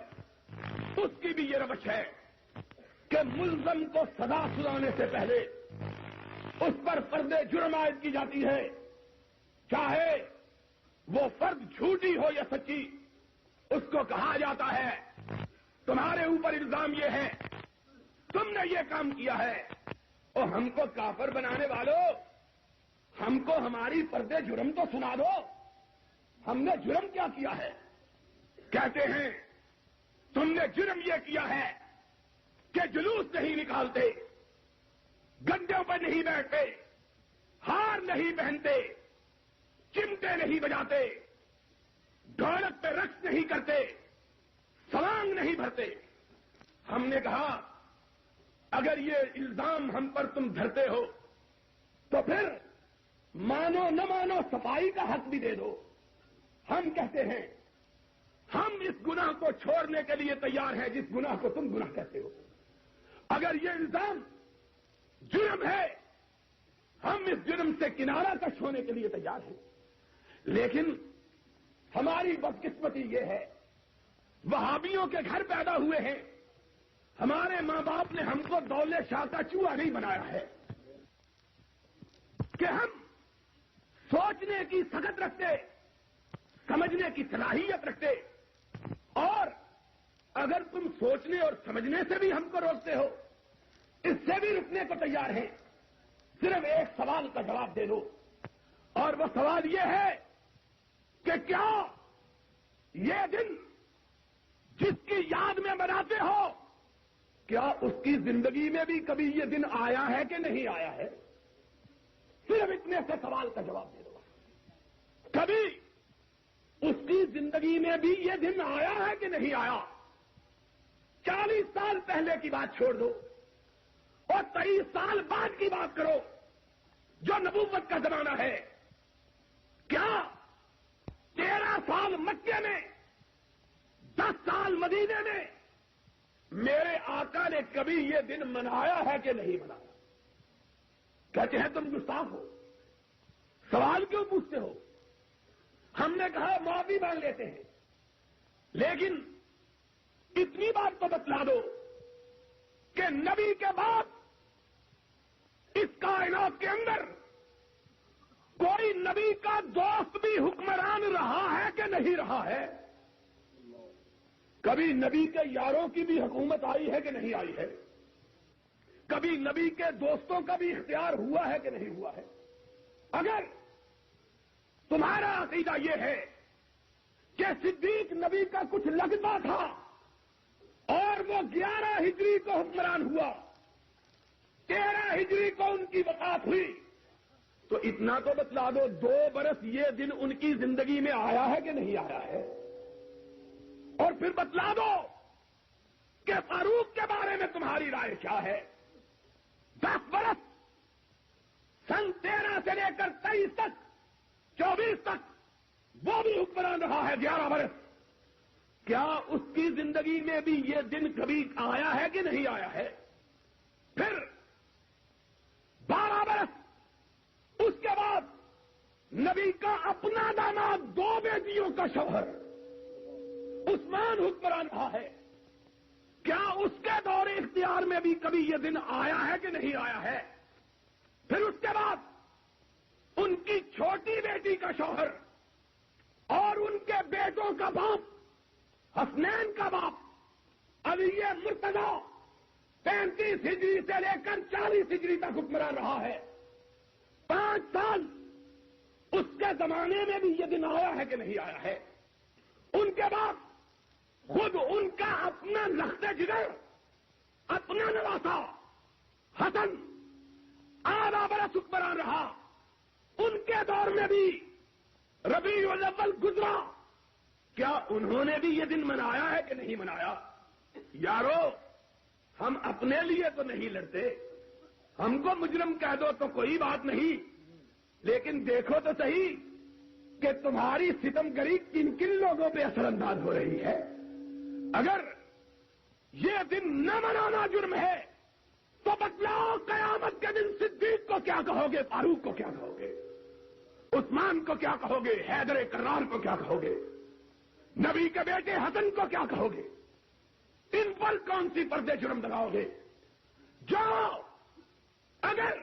اس کی بھی یہ روش ہے کہ ملزم کو سزا سنانے سے پہلے اس پر فرد جرم عائد کی جاتی ہے, چاہے وہ فرد جھوٹی ہو یا سچی. اس کو کہا جاتا ہے تمہارے اوپر الزام یہ ہے, تم نے یہ کام کیا ہے, اور ہم کو کافر بنانے والوں, ہم کو ہماری فرد جرم تو سنا دو, ہم نے جرم کیا کیا ہے؟ کہتے ہیں تم نے جرم یہ کیا ہے کہ جلوس نہیں نکالتے، گدوں پر نہیں بیٹھتے، ہار نہیں پہنتے، چمٹے نہیں بجاتے، ڈھولک پہ رقص نہیں کرتے، سلام نہیں بھرتے۔ ہم نے کہا اگر یہ الزام ہم پر تم دھرتے ہو تو پھر مانو نہ مانو صفائی کا حق بھی دے دو۔ ہم کہتے ہیں ہم اس گناہ کو چھوڑنے کے لیے تیار ہیں جس گناہ کو تم گناہ کہتے ہو۔ اگر یہ الزام جرم ہے ہم اس جرم سے کنارہ کش ہونے کے لیے تیار ہیں، لیکن ہماری بدقسمتی یہ ہے وہابیوں کے گھر پیدا ہوئے ہیں، ہمارے ماں باپ نے ہم کو دولت شاہ کا چوہا نہیں بنایا ہے کہ ہم سوچنے کی سخت رکھتے، سمجھنے کی صلاحیت رکھتے، اور اگر تم سوچنے اور سمجھنے سے بھی ہم کو روکتے ہو، اس سے بھی رکنے کو تیار ہیں۔ صرف ایک سوال کا جواب دے دو، اور وہ سوال یہ ہے کہ کیا یہ دن جس کی یاد میں مناتے ہو کیا اس کی زندگی میں بھی کبھی یہ دن آیا ہے کہ نہیں آیا ہے؟ صرف اتنے سے سوال کا جواب دے دو۔ کبھی اس کی زندگی میں بھی یہ دن آیا ہے کہ نہیں آیا؟ 40 سال پہلے کی بات چھوڑ دو اور 23 سال بعد کی بات کرو جو نبوت کا زمانہ ہے۔ کیا 13 سال مکے میں، 10 سال مدینے میں میرے آقا نے کبھی یہ دن منایا ہے کہ نہیں منایا؟ کہتے ہیں تم گستاخ ہو، سوال کیوں پوچھتے ہو؟ ہم نے کہا معافی مانگ لیتے ہیں، لیکن اتنی بات تو بتلا دو کہ نبی کے بعد اس کائنات کے اندر کوئی نبی کا دوست بھی حکمران رہا ہے کہ نہیں رہا ہے؟ کبھی نبی کے یاروں کی بھی حکومت آئی ہے کہ نہیں آئی ہے؟ کبھی نبی کے دوستوں کا بھی اختیار ہوا ہے کہ نہیں ہوا ہے؟ اگر تمہارا عقیدہ یہ ہے کہ صدیق نبی کا کچھ لگتا تھا اور وہ 11 ہجری کو حکمران ہوا، 13 ہجری کو ان کی وفات ہوئی، تو اتنا تو بتلا دو 2 برس یہ دن ان کی زندگی میں آیا ہے کہ نہیں آیا ہے؟ اور پھر بتلا دو کہ فاروق کے بارے میں تمہاری رائے کیا ہے؟ 10 برس، سن 13 سے لے کر 23 تک، 24 تک وہ بھی حکمران رہا ہے 11 برس۔ کیا اس کی زندگی میں بھی یہ دن کبھی آیا ہے کہ نہیں آیا ہے؟ پھر 12 برس، اس کے بعد نبی کا اپنا داماد 2 بیٹیوں کا شوہر عثمان حکمران رہا ہے۔ کیا اس کے دور اختیار میں بھی کبھی یہ دن آیا ہے کہ نہیں آیا ہے؟ پھر اس کے بعد ان کی چھوٹی بیٹی کا شوہر اور ان کے بیٹوں کا باپ، حسنین کا باپ علی مرتضی 35 ہجری سے لے کر 40 ہجری تک حکمران رہا ہے۔ 5 سال اس کے زمانے میں بھی یہ دن آیا ہے کہ نہیں آیا ہے؟ ان کے بعد خود ان کا اپنا لخت جگر، اپنا نواسا حسن 8 برس حکمران رہا، ان کے دور میں بھی ربیع الاول گزرا، کیا انہوں نے بھی یہ دن منایا ہے کہ نہیں منایا؟ یارو ہم اپنے لیے تو نہیں لڑتے، ہم کو مجرم کہہ دو تو کوئی بات نہیں، لیکن دیکھو تو صحیح کہ تمہاری ستم گری کن کن لوگوں پہ اثر انداز ہو رہی ہے۔ اگر یہ دن نہ منانا جرم ہے تو بتلاؤ قیامت کے دن صدیق کو کیا کہو گے، فاروق کو کیا کہو گے، عثمان کو کیا کہو گے، حیدر کرار کو کیا کہو گے، نبی کے بیٹے حسن کو کیا کہو گے؟ ان پر کون سی پردے جرم لگاؤ گے؟ جاؤ، اگر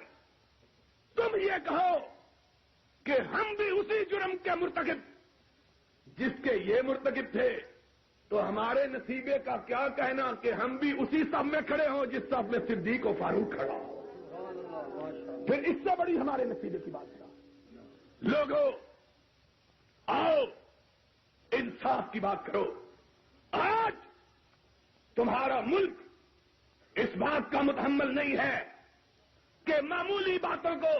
تم یہ کہو کہ ہم بھی اسی جرم کے مرتکب جس کے یہ مرتکب تھے تو ہمارے نصیبے کا کیا کہنا کہ ہم بھی اسی صف میں کھڑے ہوں جس صف میں صدیق و فاروق کھڑا ہو؟ پھر اس سے بڑی ہمارے نصیبے کی بات کیا؟ لوگوں آؤ انصاف کی بات کرو۔ آج تمہارا ملک اس بات کا متحمل نہیں ہے کہ معمولی باتوں کو،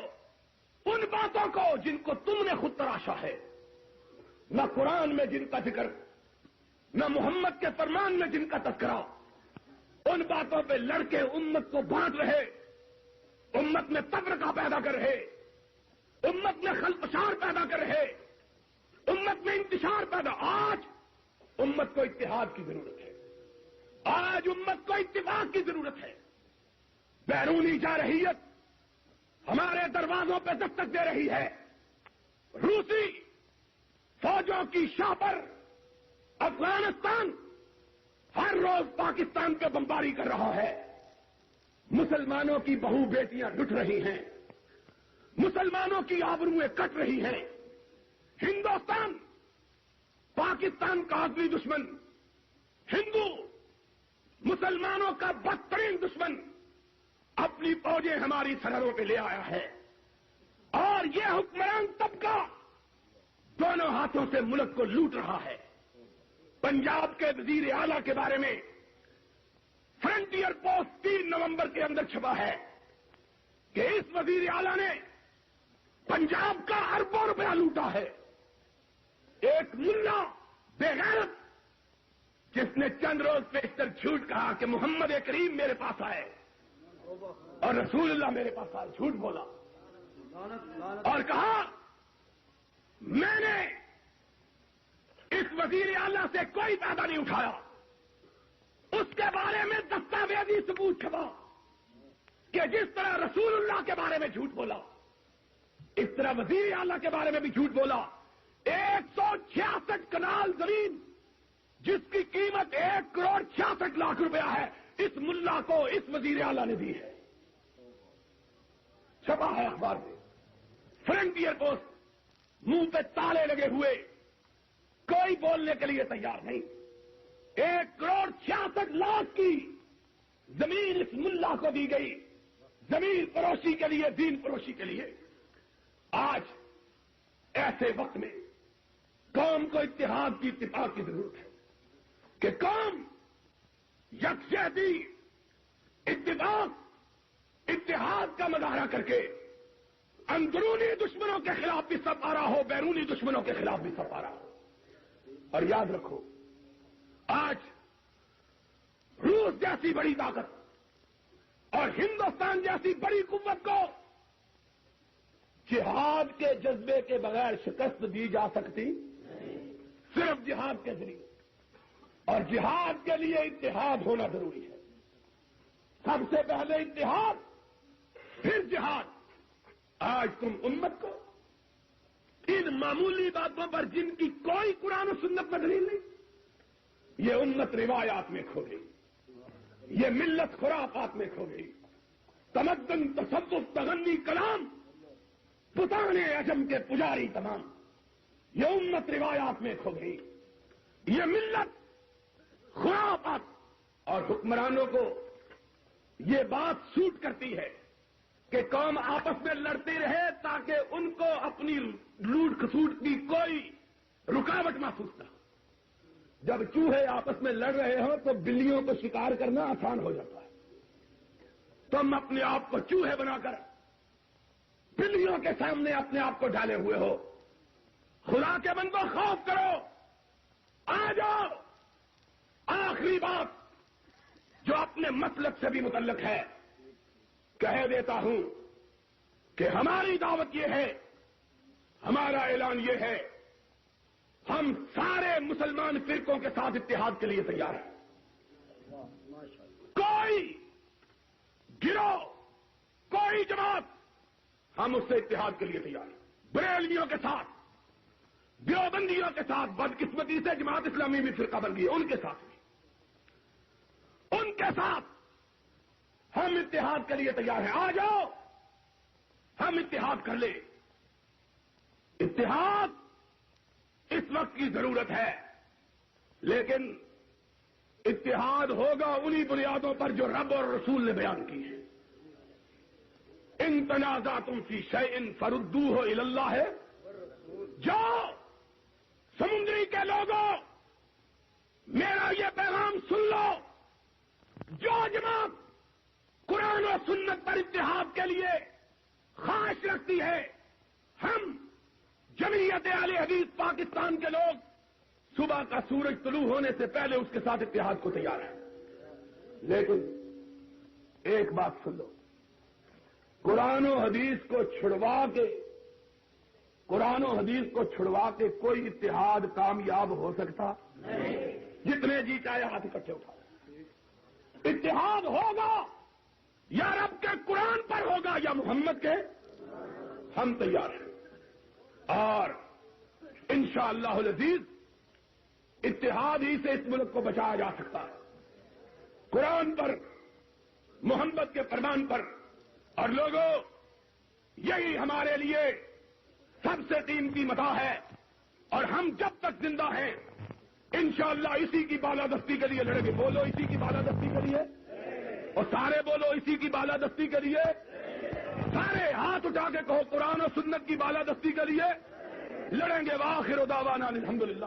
ان باتوں کو جن کو تم نے خود تراشا ہے، نہ قرآن میں جن کا ذکر، نہ محمد کے فرمان میں جن کا تذکرہ، ان باتوں پہ لڑ کے امت کو بانٹ رہے، امت میں تفرقہ پیدا کر رہے، امت میں خلفشار پیدا کر رہے، امت میں انتشار پیدا۔ آج امت کو اتحاد کی ضرورت ہے، آج امت کو اتفاق کی ضرورت ہے۔ بیرونی جارحیت ہمارے دروازوں پہ دستک دے رہی ہے، روسی فوجوں کی شاہ پر افغانستان ہر روز پاکستان پہ بمباری کر رہا ہے، مسلمانوں کی بہو بیٹیاں لٹ رہی ہیں، مسلمانوں کی آبروئیں کٹ رہی ہیں۔ ہندوستان پاکستان کا اصلی دشمن، ہندو مسلمانوں کا بدترین دشمن اپنی فوجیں ہماری سرحدوں پہ لے آیا ہے، اور یہ حکمران طبقہ دونوں ہاتھوں سے ملک کو لوٹ رہا ہے۔ پنجاب کے وزیر اعلیٰ کے بارے میں فرنٹیئر پوسٹ 3 نومبر کے اندر چھپا ہے کہ اس وزیر اعلیٰ نے پنجاب کا اربوں روپیہ لوٹا ہے۔ ایک ملا بے غیرت جس نے چند روز پیشتر جھوٹ کہا کہ محمد کریم میرے پاس آئے اور رسول اللہ میرے پاس آئے، جھوٹ بولا اور کہا میں نے اس وزیر اعلیٰ سے کوئی پیسہ نہیں اٹھایا۔ اس کے بارے میں دستاویزی ثبوت چھپا کہ جس طرح رسول اللہ کے بارے میں جھوٹ بولا، اس طرح وزیر اعلیٰ کے بارے میں بھی جھوٹ بولا۔ 166 کنال زمین جس کی قیمت 1,66,00,000 روپیہ ہے، اس ملا کو اس وزیر اعلیٰ نے دی ہے، چھپا ہے اخبار میں۔ فرنٹیئر پوسٹ منہ پہ تالے لگے ہوئے، کوئی بولنے کے لیے تیار نہیں۔ 1,66,00,000 کی زمین اس ملا کو دی گئی، زمین فروشی کے لیے، دین فروشی کے لیے۔ آج ایسے وقت میں قوم کو اتحاد کی، اتفاق کی ضرورت ہے کہ قوم یکجہتی، اتحاد کا مظاہرہ کر کے اندرونی دشمنوں کے خلاف بھی سب آ رہا ہو، بیرونی دشمنوں کے خلاف بھی سب آ رہا ہو۔ اور یاد رکھو، آج روس جیسی بڑی طاقت اور ہندوستان جیسی بڑی قوت کو جہاد کے جذبے کے بغیر شکست دی جا سکتی، صرف جہاد کے ذریعے، اور جہاد کے لیے اتحاد ہونا ضروری ہے۔ سب سے پہلے اتحاد، پھر جہاد۔ آج تم امت کو ان معمولی باتوں پر جن کی کوئی قرآن و سنت میں دلیل نہیں، یہ امت روایات میں کھو گئی، یہ ملت خرافات میں کھو گئی، تمدن، تصوف، تغنی، کلام، پتانے عجم کے پجاری تمام، یہ امت روایات میں کھو گئی، یہ ملت خرافات، اور حکمرانوں کو یہ بات سوٹ کرتی ہے کہ قوم آپس میں لڑتی رہے تاکہ ان کو اپنی لوٹ کھسوٹ کی کوئی رکاوٹ محسوس نہ ہو۔ جب چوہے آپس میں لڑ رہے ہو تو بلیوں کو شکار کرنا آسان ہو جاتا ہے۔ تم اپنے آپ کو چوہے بنا کر بلیوں کے سامنے اپنے آپ کو ڈالے ہوئے ہو۔ خدا کے بندو، خوف کرو، آ جاؤ۔ آخری بات جو اپنے مطلب سے بھی متعلق ہے، کہہ دیتا ہوں کہ ہماری دعوت یہ ہے، ہمارا اعلان یہ ہے، ہم سارے مسلمان فرقوں کے ساتھ اتحاد کے لیے تیار ہیں۔ کوئی گروہ، کوئی جماعت، ہم اس سے اتحاد کے لیے تیار ہیں۔ بریلویوں کے ساتھ، دیوبندیوں کے ساتھ، بدقسمتی سے جماعت اسلامی بھی فرقہ بن گئی ہے، ان کے ساتھ بھی، ان کے ساتھ ہم اتحاد کے لیے تیار ہیں۔ آ جاؤ، ہم اتحاد کر لیں۔ اتحاد اس وقت کی ضرورت ہے، لیکن اتحاد ہوگا انہی بنیادوں پر جو رب اور رسول نے بیان کی ہے۔ ان تنازعتم فی شیء فردوہ الی اللہ ہے۔ جو سمندری کے لوگوں، میرا یہ پیغام سن لو، جو جماعت قرآن و سنت پر اتحاد کے لیے خواہش رکھتی ہے، ہم جمعیت اہل حدیث پاکستان کے لوگ صبح کا سورج طلوع ہونے سے پہلے اس کے ساتھ اتحاد کو تیار ہیں۔ لیکن ایک بات سن لو، قرآن و حدیث کو چھڑوا کے کوئی اتحاد کامیاب ہو سکتا نہیں۔ جتنے جی چاہے ہاتھ اکٹھے اٹھا، اتحاد ہوگا یا رب کے قرآن پر ہوگا یا محمد کے، ہم تیار ہیں۔ اور انشاءاللہ العزیز اتحاد ہی سے اس ملک کو بچایا جا سکتا ہے، قرآن پر، محمد کے فرمان پر۔ اور لوگوں، یہی ہمارے لیے سب سے قیمتی متاع ہے، اور ہم جب تک زندہ ہیں انشاءاللہ اسی کی بالادستی کے لیے لڑیں گے۔ بولو اسی کی بالادستی کے لیے، اور سارے بولو اسی کی بالادستی کے لیے، سارے ہاتھ اٹھا کے کہو قرآن و سنت کی بالادستی کے لیے لڑیں گے۔ وآخر دعوانا الحمدللہ۔